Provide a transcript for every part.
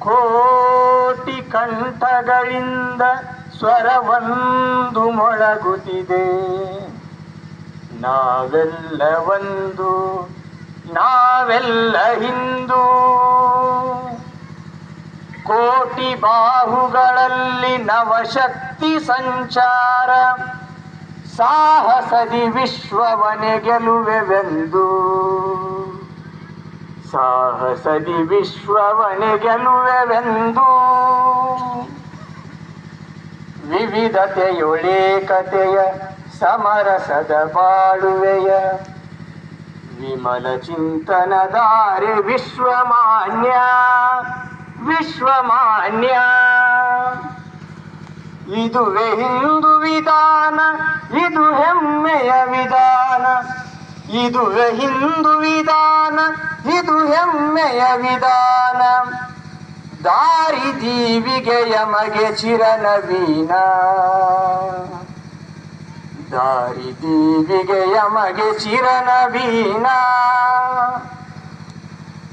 ಕೋಟಿ ಕಂಠಗಳಿಂದ ಸ್ವರವೊಂದು ಮೊಳಗುತ್ತಿದೆ. ನಾವೆಲ್ಲ ಒಂದು, ನಾವೆಲ್ಲ ಹಿಂದೂ. ಕೋಟಿ ಬಾಹುಗಳಲ್ಲಿ ನವಶಕ್ತಿ ಸಂಚಾರ, ಸಾಹಸದಿ ವಿಶ್ವವನೆ ಗೆಲುವೆವೆಂದು. ಸಾಹಸದಿ ವಿಶ್ವವನೆ ಗೆಲುವೆವೆಂದು. ವಿವಿಧತೆಯೊಳೇಕತೆಯ ಸಮರಸದ ಬಾಳುವೆಯ ವಿಮಲ ಚಿಂತನದಾರೆ ವಿಶ್ವಮಾನ್ಯ. ವಿಶ್ವಮಾನ್ಯ ಇದುವೇ ಹಿಂದೂ ವಿಧಾನ, ಇದು ಹೆಮ್ಮೆಯ ವಿಧಾನ. ಇದುವೇ ಹಿಂದೂ ವಿಧಾನ, ಇದು ಹೆಮ್ಮೆಯ ವಿಧಾನ. ದಾರಿ ದೀವಿಗೆಯ ಮಗೆ ಚಿರನವೀನ. ದಾರಿ ದೀವಿಗೆಯ ಮಗೆ ಚಿರನವೀನ.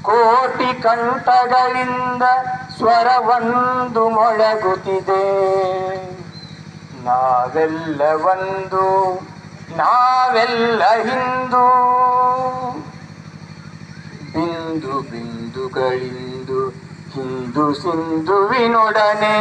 ಕೋಟಿ ಕಂಠಗಳಿಂದ ಸ್ವರವೊಂದು ಮೊಳಗುತ್ತಿದೆ. ನಾವೆಲ್ಲ ಒಂದು, ನಾವೆಲ್ಲ ಹಿಂದೂ. ಬಿಂದು ಬಿಂದುಗಳಿಂದು ಹಿಂದೂ ಸಿಂಧುವಿನೊಡನೆ